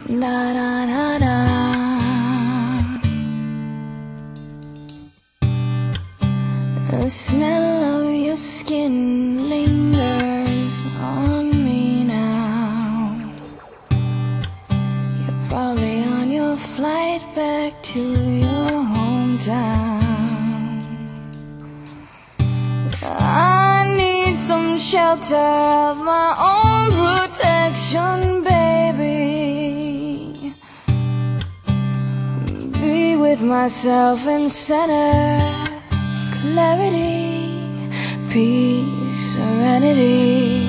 Da da da da. The smell of your skin lingers on me now. You're probably on your flight back to your hometown. I need some shelter of my own protection, baby. Be with myself in center, clarity, peace, serenity.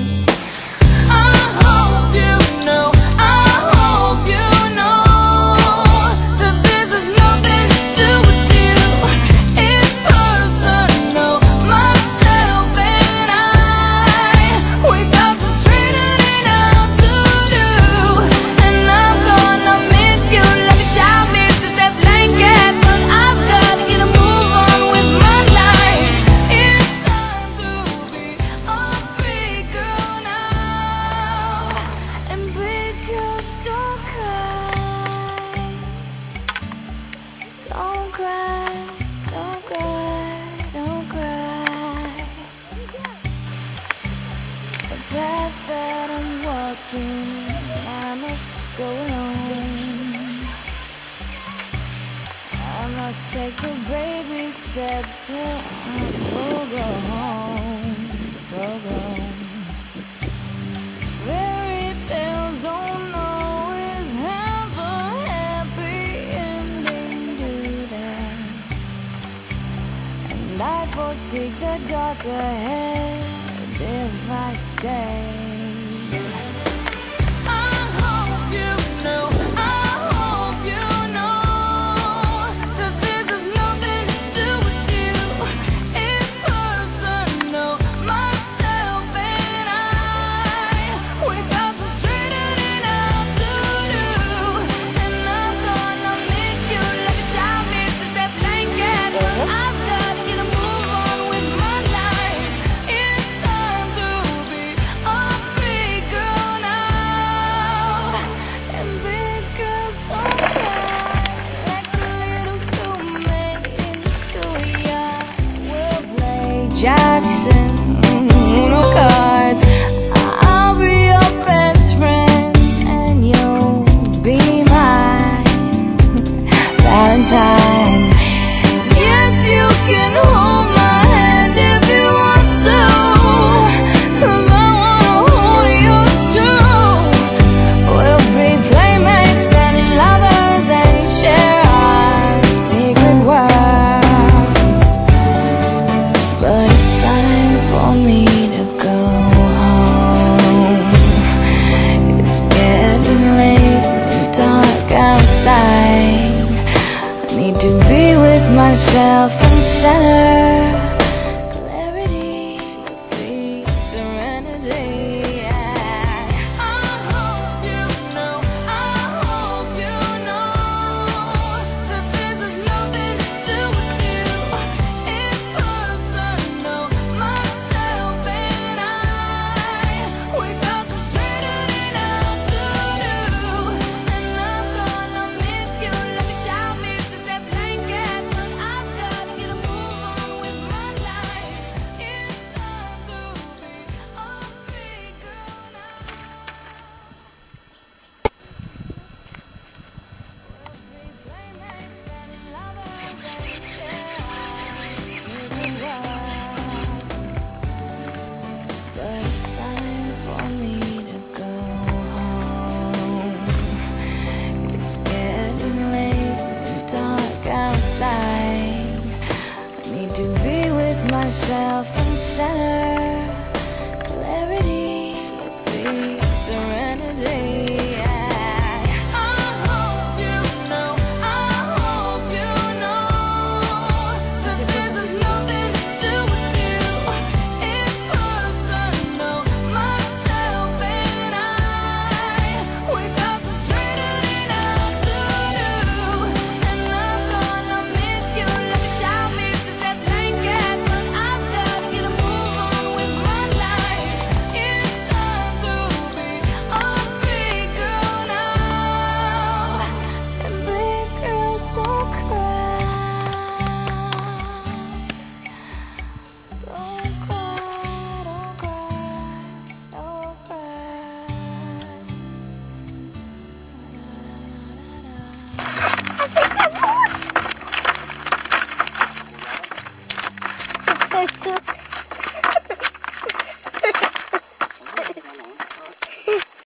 Don't cry, don't cry, don't cry. The path that I'm walking, I must go alone. I must take the baby steps till I'm full grown, full grown. Fairy tales don't always have a happy ending, do they? And I foresee the dark ahead if I stay. Jackson, Uno cards. I'll be your best friend and you'll be my Valentine. Yes, you can hold my hand if you want to, 'cause I wanna hold yours too. We'll be playmates and lovers and share our secret worlds. But it's time for me to go home. It's getting late and dark outside. I need to be with myself in center, clarity, peace, serenity. Myself in center, clarity, peace, serenity. Move on.